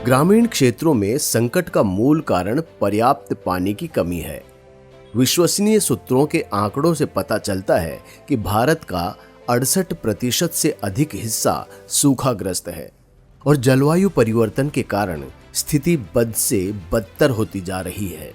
ग्रामीण क्षेत्रों में संकट का मूल कारण पर्याप्त पानी की कमी है। विश्वसनीय सूत्रों के आंकड़ों से पता चलता है कि भारत का 68% से अधिक हिस्सा सूखाग्रस्त है और जलवायु परिवर्तन के कारण स्थिति बद से बदतर होती जा रही है।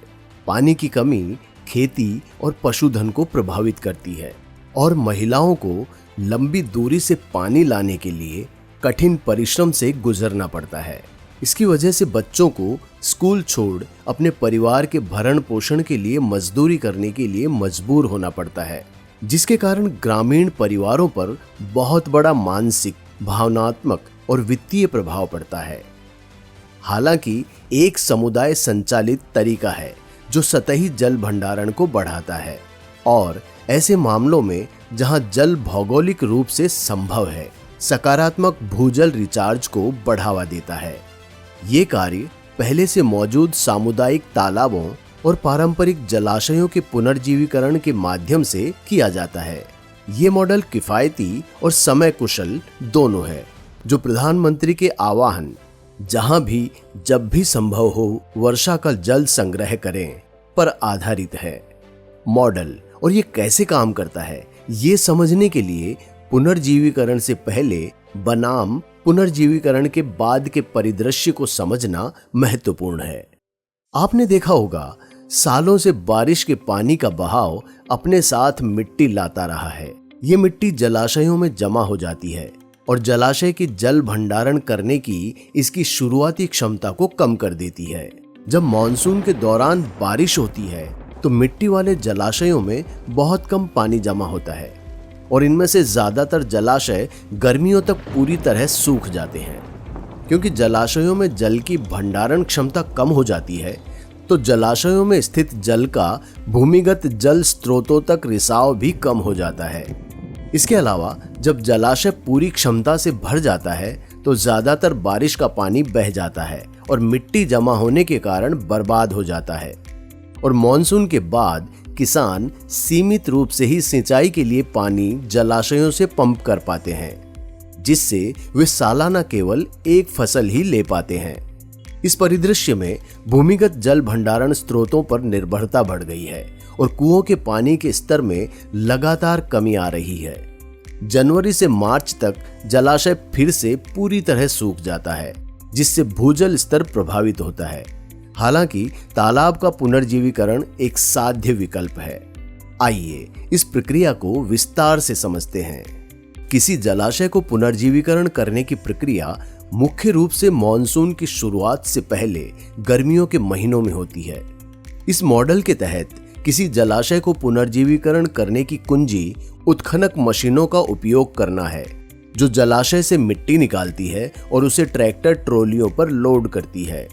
पानी की कमी खेती और पशुधन को प्रभावित करती है और महिलाओं को लंबी दूरी से पानी लाने के लिए कठिन परिश्रम से गुजरना पड़ता है। इसकी वजह से बच्चों को स्कूल छोड़ अपने परिवार के भरण पोषण के लिए मजदूरी करने के लिए मजबूर होना पड़ता है, जिसके कारण ग्रामीण परिवारों पर बहुत बड़ा मानसिक, भावनात्मक और वित्तीय प्रभाव पड़ता है। हालांकि एक समुदाय संचालित तरीका है जो सतही जल भंडारण को बढ़ाता है और ऐसे मामलों में जहां जल भौगोलिक रूप से संभव है, सकारात्मक भूजल रिचार्ज को बढ़ावा देता है। ये कार्य पहले से मौजूद सामुदायिक तालाबों और पारंपरिक जलाशयों के पुनर्जीवीकरण के माध्यम से किया जाता है। ये मॉडल किफायती और समय कुशल दोनों है, जो प्रधानमंत्री के आह्वान जहां भी जब भी संभव हो वर्षा का जल संग्रह करें पर आधारित है। मॉडल और ये कैसे काम करता है, ये समझने के लिए पुनर्जीवीकरण से पहले बनाम पुनर्जीवीकरण के बाद के परिदृश्य को समझना महत्वपूर्ण है। आपने देखा होगा, सालों से बारिश के पानी का बहाव अपने साथ मिट्टी लाता रहा है। ये मिट्टी जलाशयों में जमा हो जाती है और जलाशय की जल भंडारण करने की इसकी शुरुआती क्षमता को कम कर देती है। जब मॉनसून के दौरान बारिश होती है तो मिट्टी वाले जलाशयों में बहुत कम पानी जमा होता है और इनमें से ज्यादातर जलाशय गर्मियों तक पूरी तरह सूख जाते हैं। क्योंकि जलाशयों में जल की भंडारण क्षमता कम हो जाती है, तो जलाशयों में स्थित जल का भूमिगत जल स्रोतों तक रिसाव भी कम हो जाता है। इसके अलावा जब जलाशय पूरी क्षमता से भर जाता है तो ज्यादातर बारिश का पानी बह जाता है और मिट्टी जमा होने के कारण बर्बाद हो जाता है। और मॉनसून के बाद किसान सीमित रूप से ही सिंचाई के लिए पानी जलाशयों से पंप कर पाते हैं, जिससे वे सालाना केवल एक फसल ही ले पाते हैं। इस परिदृश्य में भूमिगत जल भंडारण स्रोतों पर निर्भरता बढ़ गई है और कुओं के पानी के स्तर में लगातार कमी आ रही है। जनवरी से मार्च तक जलाशय फिर से पूरी तरह सूख जाता है, जिससे भूजल स्तर प्रभावित होता है। हालांकि तालाब का पुनर्जीवीकरण एक साध्य विकल्प है। आइए इस प्रक्रिया को विस्तार से समझते हैं। किसी जलाशय को पुनर्जीवीकरण करने की प्रक्रिया मुख्य रूप से मॉनसून की शुरुआत से पहले गर्मियों के महीनों में होती है। इस मॉडल के तहत किसी जलाशय को पुनर्जीवीकरण करने की कुंजी उत्खनक मशीनों का उपयोग करना है, जो जलाशय से मिट्टी निकालती है और उसे ट्रैक्टर ट्रॉलियों पर लोड करती है।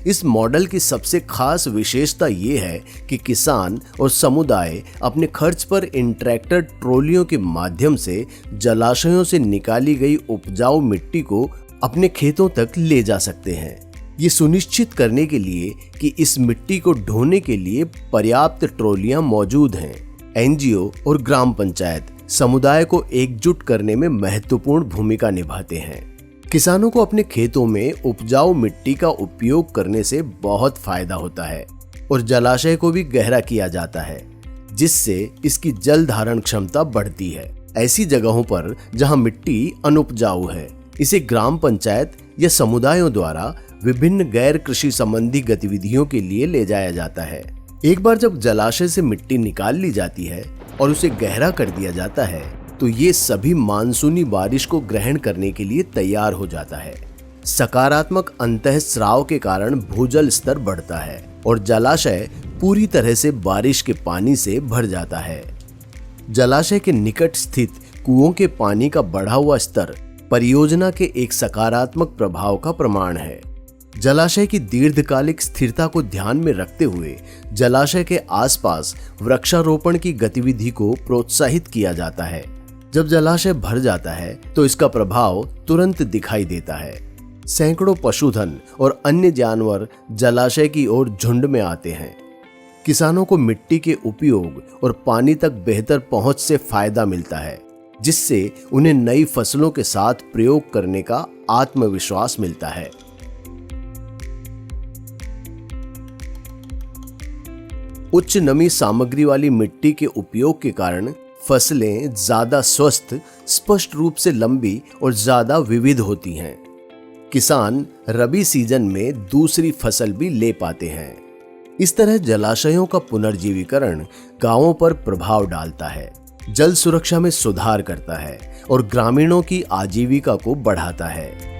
इस मॉडल की सबसे खास विशेषता ये है कि किसान और समुदाय अपने खर्च पर इन ट्रैक्टर ट्रॉलियों के माध्यम से जलाशयों से निकाली गई उपजाऊ मिट्टी को अपने खेतों तक ले जा सकते हैं। ये सुनिश्चित करने के लिए कि इस मिट्टी को ढोने के लिए पर्याप्त ट्रॉलियां मौजूद हैं, एनजीओ और ग्राम पंचायत समुदाय को एकजुट करने में महत्वपूर्ण भूमिका निभाते हैं। किसानों को अपने खेतों में उपजाऊ मिट्टी का उपयोग करने से बहुत फायदा होता है और जलाशय को भी गहरा किया जाता है, जिससे इसकी जल धारण क्षमता बढ़ती है। ऐसी जगहों पर जहां मिट्टी अनुपजाऊ है, इसे ग्राम पंचायत या समुदायों द्वारा विभिन्न गैर कृषि संबंधी गतिविधियों के लिए ले जाया जाता है। एक बार जब जलाशय से मिट्टी निकाल ली जाती है और उसे गहरा कर दिया जाता है, तो ये सभी मानसूनी बारिश को ग्रहण करने के लिए तैयार हो जाता है। सकारात्मक अंतःस्राव के कारण भूजल स्तर बढ़ता है और जलाशय पूरी तरह से बारिश के पानी से भर जाता है। जलाशय के निकट स्थित कुओं के पानी का बढ़ा हुआ स्तर परियोजना के एक सकारात्मक प्रभाव का प्रमाण है। जलाशय की दीर्घकालिक स्थिरता को ध्यान में रखते हुए जलाशय के आसपास वृक्षारोपण की गतिविधि को प्रोत्साहित किया जाता है। जब जलाशय भर जाता है तो इसका प्रभाव तुरंत दिखाई देता है। सैकड़ों पशुधन और अन्य जानवर जलाशय की ओर झुंड में आते हैं। किसानों को मिट्टी के उपयोग और पानी तक बेहतर पहुंच से फायदा मिलता है, जिससे उन्हें नई फसलों के साथ प्रयोग करने का आत्मविश्वास मिलता है। उच्च नमी सामग्री वाली मिट्टी के उपयोग के कारण फसलें ज्यादा स्वस्थ, स्पष्ट रूप से लंबी और ज्यादा विविध होती हैं। किसान रबी सीजन में दूसरी फसल भी ले पाते हैं। इस तरह जलाशयों का पुनर्जीवीकरण गांवों पर प्रभाव डालता है, जल सुरक्षा में सुधार करता है और ग्रामीणों की आजीविका को बढ़ाता है।